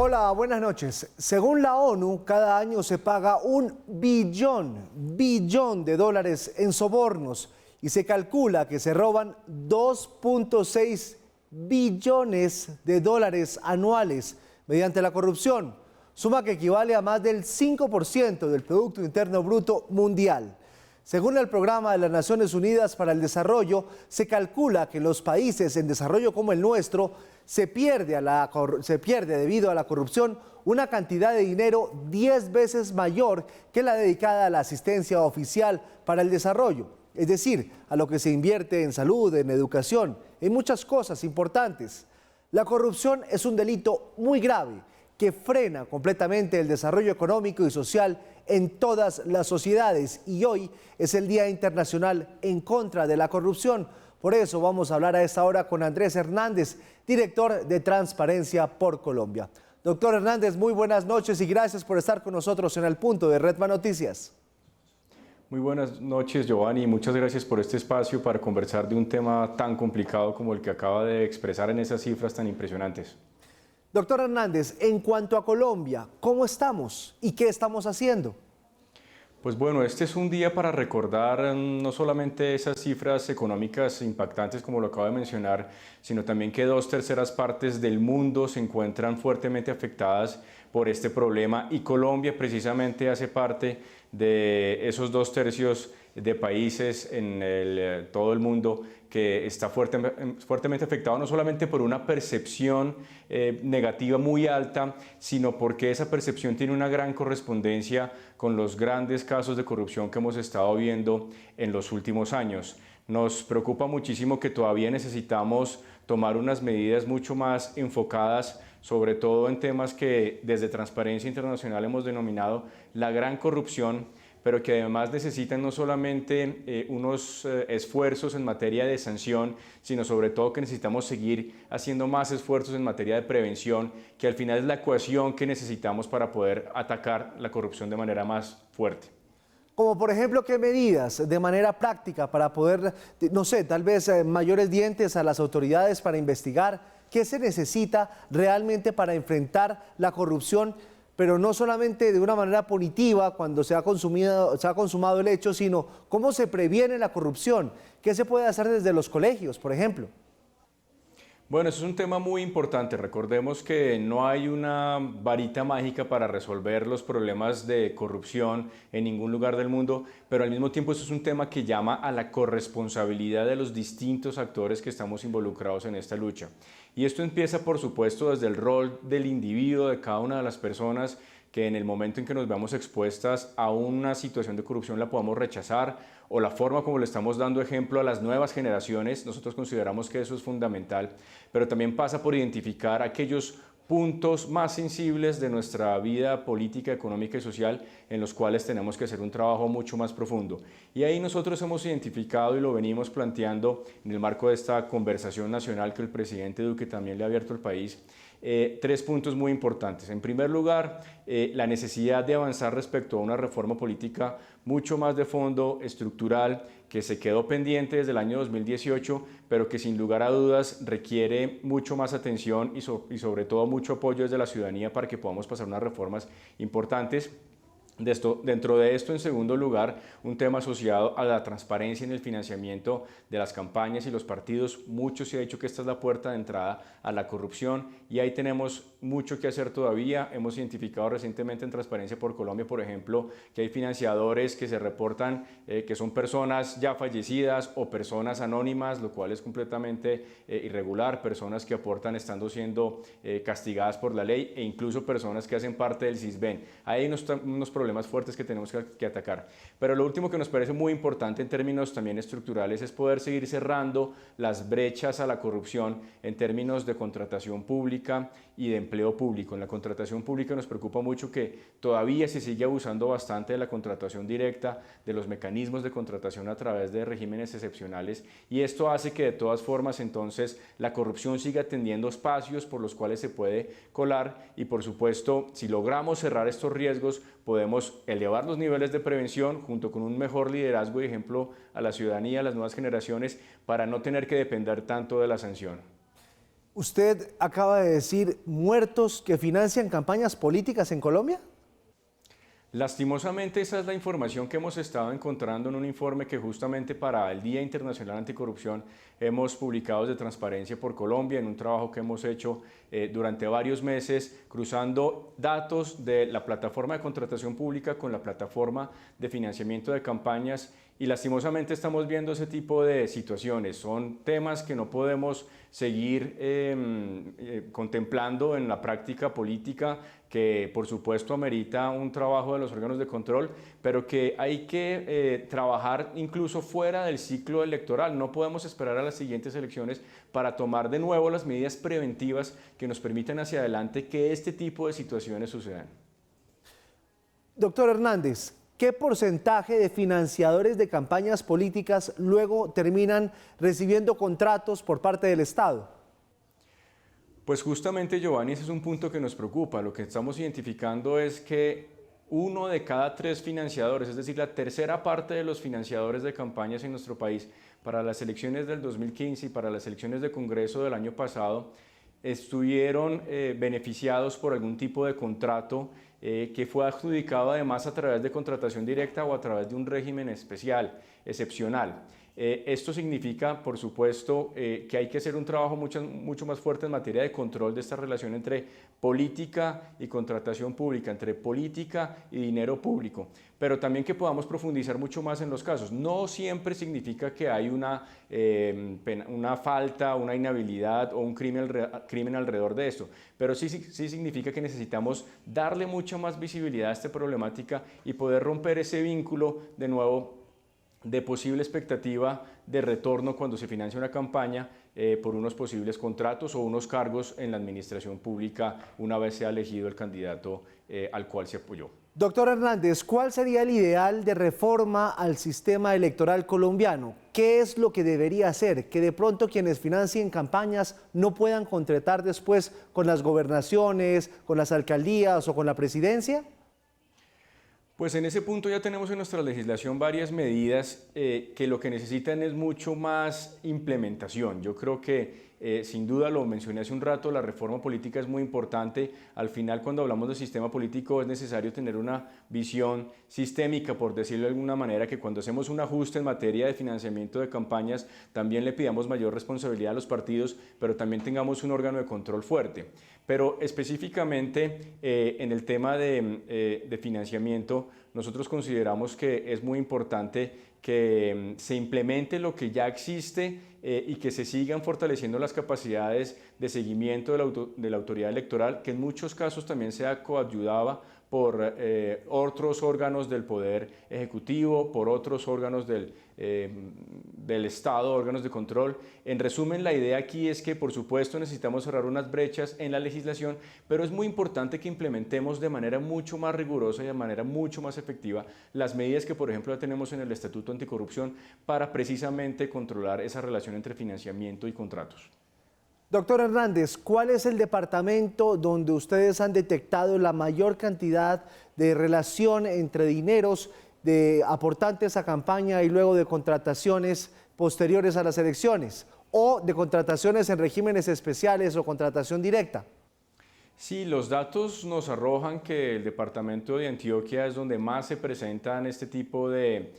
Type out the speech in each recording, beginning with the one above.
Hola, buenas noches. Según la ONU, cada año se paga un billón de dólares en sobornos y se calcula que se roban 2.6 billones de dólares anuales mediante la corrupción, suma que equivale a más del 5% del Producto Interno Bruto mundial. Según el Programa de las Naciones Unidas para el Desarrollo, se calcula que los países en desarrollo como el nuestro se pierde debido a la corrupción una cantidad de dinero 10 veces mayor que la dedicada a la asistencia oficial para el desarrollo, es decir, a lo que se invierte en salud, en educación, en muchas cosas importantes. La corrupción es un delito muy grave que frena completamente el desarrollo económico y social en todas las sociedades, y hoy es el Día Internacional en contra de la corrupción. Por eso vamos a hablar a esta hora con Andrés Hernández, director de Transparencia por Colombia. Doctor Hernández, muy buenas noches y gracias por estar con nosotros en El Punto de Redman Noticias. Muy buenas noches, Giovanni, y muchas gracias por este espacio para conversar de un tema tan complicado como el que acaba de expresar en esas cifras tan impresionantes. Doctor Hernández, en cuanto a Colombia, ¿cómo estamos y qué estamos haciendo? Pues bueno, este es un día para recordar no solamente esas cifras económicas impactantes como lo acabo de mencionar, sino también que 2/3 partes del mundo se encuentran fuertemente afectadas por este problema y Colombia precisamente hace parte de esos 2/3 de países en todo el mundo que está fuertemente afectado no solamente por una percepción negativa muy alta, sino porque esa percepción tiene una gran correspondencia con los grandes casos de corrupción que hemos estado viendo en los últimos años. Nos preocupa muchísimo que todavía necesitamos tomar unas medidas mucho más enfocadas, sobre todo en temas que desde Transparencia Internacional hemos denominado la gran corrupción, pero que además necesitan no solamente unos esfuerzos en materia de sanción, sino sobre todo que necesitamos seguir haciendo más esfuerzos en materia de prevención, que al final es la ecuación que necesitamos para poder atacar la corrupción de manera más fuerte. Como por ejemplo, ¿qué medidas de manera práctica para poder, no sé, tal vez mayores dientes a las autoridades para investigar? ¿Qué se necesita realmente para enfrentar la corrupción? Pero no solamente de una manera punitiva cuando se ha consumado el hecho, sino cómo se previene la corrupción. ¿Qué se puede hacer desde los colegios, por ejemplo? Bueno, eso es un tema muy importante. Recordemos que no hay una varita mágica para resolver los problemas de corrupción en ningún lugar del mundo, pero al mismo tiempo eso es un tema que llama a la corresponsabilidad de los distintos actores que estamos involucrados en esta lucha. Y esto empieza, por supuesto, desde el rol del individuo, de cada una de las personas, que en el momento en que nos veamos expuestas a una situación de corrupción la podamos rechazar, o la forma como le estamos dando ejemplo a las nuevas generaciones. Nosotros consideramos que eso es fundamental, pero también pasa por identificar aquellos puntos más sensibles de nuestra vida política, económica y social en los cuales tenemos que hacer un trabajo mucho más profundo. Y ahí nosotros hemos identificado y lo venimos planteando en el marco de esta conversación nacional que el presidente Duque también le ha abierto al país. 3 puntos muy importantes. En primer lugar, la necesidad de avanzar respecto a una reforma política mucho más de fondo, estructural, que se quedó pendiente desde el año 2018, pero que sin lugar a dudas requiere mucho más atención y sobre todo mucho apoyo desde la ciudadanía para que podamos pasar unas reformas importantes. Dentro de esto, en segundo lugar, un tema asociado a la transparencia en el financiamiento de las campañas y los partidos. Mucho se ha dicho que esta es la puerta de entrada a la corrupción y ahí tenemos mucho que hacer todavía. Hemos identificado recientemente en Transparencia por Colombia, por ejemplo, que hay financiadores que se reportan que son personas ya fallecidas o personas anónimas, lo cual es completamente irregular, personas que aportan estando siendo castigadas por la ley e incluso personas que hacen parte del CISBEN. Hay unos problemas fuertes que tenemos que atacar. Pero lo último que nos parece muy importante en términos también estructurales es poder seguir cerrando las brechas a la corrupción en términos de contratación pública y de empleo público. En la contratación pública nos preocupa mucho que todavía se sigue abusando bastante de la contratación directa, de los mecanismos de contratación a través de regímenes excepcionales, y esto hace que de todas formas entonces la corrupción siga teniendo espacios por los cuales se puede colar y por supuesto si logramos cerrar estos riesgos podemos elevar los niveles de prevención junto con un mejor liderazgo y ejemplo a la ciudadanía, a las nuevas generaciones, para no tener que depender tanto de la sanción. Usted acaba de decir muertos que financian campañas políticas en Colombia. Lastimosamente, esa es la información que hemos estado encontrando en un informe que justamente para el Día Internacional Anticorrupción hemos publicado de Transparencia por Colombia, en un trabajo que hemos hecho durante varios meses, cruzando datos de la plataforma de contratación pública con la plataforma de financiamiento de campañas, y lastimosamente estamos viendo ese tipo de situaciones. Son temas que no podemos seguir contemplando en la práctica política, que por supuesto amerita un trabajo de los órganos de control, pero que hay que trabajar incluso fuera del ciclo electoral. No podemos esperar a las siguientes elecciones para tomar de nuevo las medidas preventivas que nos permitan hacia adelante que este tipo de situaciones sucedan. Doctor Hernández, ¿qué porcentaje de financiadores de campañas políticas luego terminan recibiendo contratos por parte del Estado? Pues justamente, Giovanni, ese es un punto que nos preocupa. Lo que estamos identificando es que 1 de cada 3 financiadores, es decir, la tercera parte de los financiadores de campañas en nuestro país, para las elecciones del 2015 y para las elecciones de Congreso del año pasado, estuvieron beneficiados por algún tipo de contrato que fue adjudicado además a través de contratación directa o a través de un régimen especial, excepcional. Esto significa, por supuesto, que hay que hacer un trabajo mucho más fuerte en materia de control de esta relación entre política y contratación pública, entre política y dinero público, pero también que podamos profundizar mucho más en los casos. No siempre significa que hay una falta, una inhabilidad o un crimen alrededor de esto, pero sí significa que necesitamos darle mucha más visibilidad a esta problemática y poder romper ese vínculo de nuevo de posible expectativa de retorno cuando se financia una campaña por unos posibles contratos o unos cargos en la administración pública una vez sea elegido el candidato al cual se apoyó. Doctor Hernández, ¿cuál sería el ideal de reforma al sistema electoral colombiano? ¿Qué es lo que debería hacer? Que de pronto quienes financien campañas no puedan contratar después con las gobernaciones, con las alcaldías o con la presidencia. Pues en ese punto ya tenemos en nuestra legislación varias medidas que lo que necesitan es mucho más implementación. Yo creo que sin duda, lo mencioné hace un rato, la reforma política es muy importante. Al final, cuando hablamos de sistema político, es necesario tener una visión sistémica, por decirlo de alguna manera, que cuando hacemos un ajuste en materia de financiamiento de campañas, también le pidamos mayor responsabilidad a los partidos, pero también tengamos un órgano de control fuerte. Pero específicamente en el tema de financiamiento, nosotros consideramos que es muy importante que se implemente lo que ya existe y que se sigan fortaleciendo las capacidades de seguimiento de la autoridad electoral, que en muchos casos también sea coadyuvada por otros órganos del Poder Ejecutivo, por otros órganos del Estado, órganos de control. En resumen, la idea aquí es que, por supuesto, necesitamos cerrar unas brechas en la legislación, pero es muy importante que implementemos de manera mucho más rigurosa y de manera mucho más efectiva las medidas que, por ejemplo, ya tenemos en el Estatuto Anticorrupción para precisamente controlar esa relación entre financiamiento y contratos. Doctor Hernández, ¿cuál es el departamento donde ustedes han detectado la mayor cantidad de relación entre dineros de aportantes a campaña y luego de contrataciones posteriores a las elecciones o de contrataciones en regímenes especiales o contratación directa? Sí, los datos nos arrojan que el departamento de Antioquia es donde más se presentan este tipo de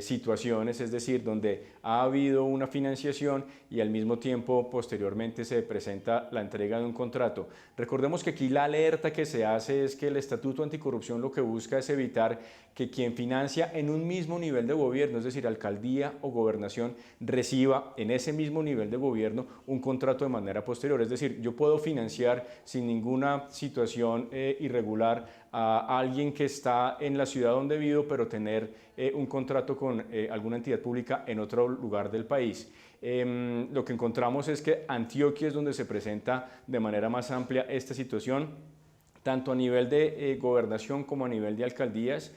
situaciones, es decir, donde ha habido una financiación y al mismo tiempo posteriormente se presenta la entrega de un contrato. Recordemos que aquí la alerta que se hace es que el Estatuto Anticorrupción lo que busca es evitar que quien financia en un mismo nivel de gobierno, es decir, alcaldía o gobernación, reciba en ese mismo nivel de gobierno un contrato de manera posterior. Es decir, yo puedo financiar sin ninguna situación irregular a alguien que está en la ciudad donde vivo, pero tener un contrato con alguna entidad pública en otro lugar del país. Lo que encontramos es que Antioquia es donde se presenta de manera más amplia esta situación, tanto a nivel de gobernación como a nivel de alcaldías.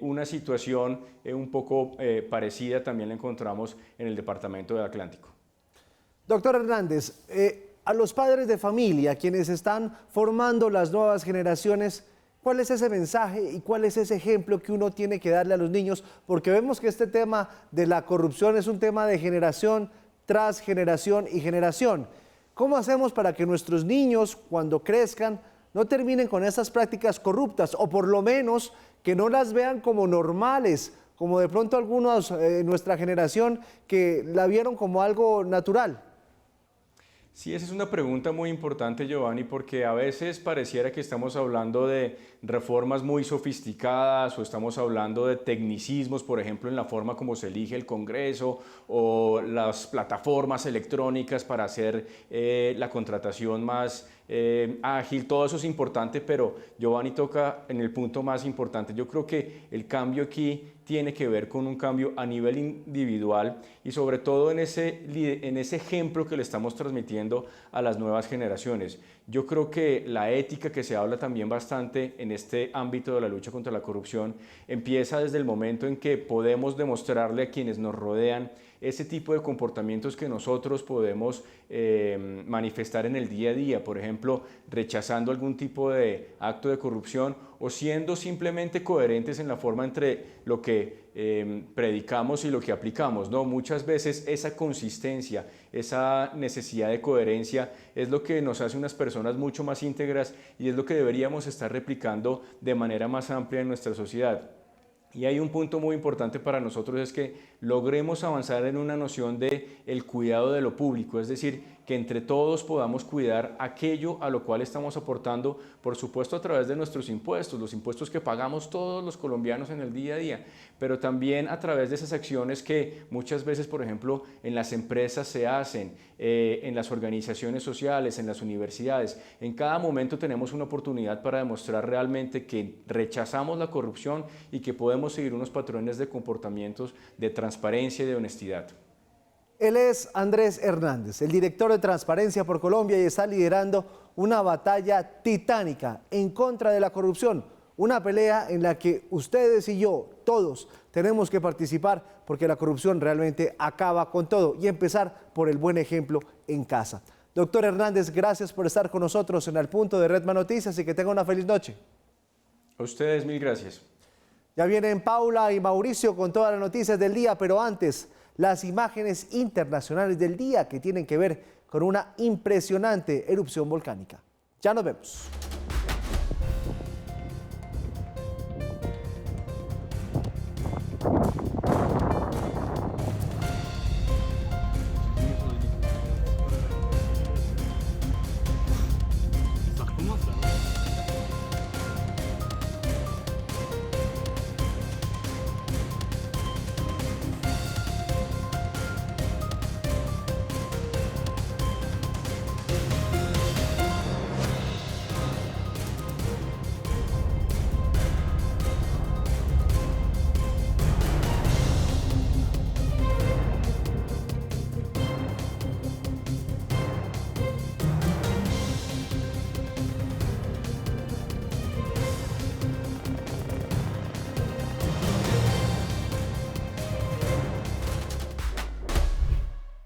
Una situación un poco parecida también la encontramos en el departamento del Atlántico. Doctor Hernández, a los padres de familia, quienes están formando las nuevas generaciones, ¿cuál es ese mensaje y cuál es ese ejemplo que uno tiene que darle a los niños? Porque vemos que este tema de la corrupción es un tema de generación tras generación y generación. ¿Cómo hacemos para que nuestros niños, cuando crezcan, no terminen con estas prácticas corruptas o por lo menos que no las vean como normales, como de pronto algunos en nuestra generación que la vieron como algo natural? Sí, esa es una pregunta muy importante, Giovanni, porque a veces pareciera que estamos hablando de reformas muy sofisticadas o estamos hablando de tecnicismos, por ejemplo, en la forma como se elige el Congreso o las plataformas electrónicas para hacer la contratación más ágil. Todo eso es importante, pero Giovanni toca en el punto más importante. Yo creo que el cambio aquí tiene que ver con un cambio a nivel individual y sobre todo en ese ejemplo que le estamos transmitiendo a las nuevas generaciones. Yo creo que la ética, que se habla también bastante en este ámbito de la lucha contra la corrupción, empieza desde el momento en que podemos demostrarle a quienes nos rodean ese tipo de comportamientos que nosotros podemos manifestar en el día a día, por ejemplo, rechazando algún tipo de acto de corrupción o siendo simplemente coherentes en la forma entre lo que predicamos y lo que aplicamos, ¿no? Muchas veces esa consistencia, esa necesidad de coherencia es lo que nos hace unas personas mucho más íntegras y es lo que deberíamos estar replicando de manera más amplia en nuestra sociedad. Y hay un punto muy importante para nosotros, es que logremos avanzar en una noción de el cuidado de lo público, es decir, que entre todos podamos cuidar aquello a lo cual estamos aportando, por supuesto a través de nuestros impuestos, los impuestos que pagamos todos los colombianos en el día a día, pero también a través de esas acciones que muchas veces, por ejemplo, en las empresas se hacen, en las organizaciones sociales, en las universidades. En cada momento tenemos una oportunidad para demostrar realmente que rechazamos la corrupción y que podemos seguir unos patrones de comportamientos de transparencia y de honestidad. Él es Andrés Hernández, el director de Transparencia por Colombia, y está liderando una batalla titánica en contra de la corrupción, una pelea en la que ustedes y yo, todos, tenemos que participar porque la corrupción realmente acaba con todo y empezar por el buen ejemplo en casa. Doctor Hernández, gracias por estar con nosotros en Al Punto de Redman Noticias y que tenga una feliz noche. A ustedes, mil gracias. Ya vienen Paula y Mauricio con todas las noticias del día, pero antes, las imágenes internacionales del día que tienen que ver con una impresionante erupción volcánica. Ya nos vemos. ¿Cómo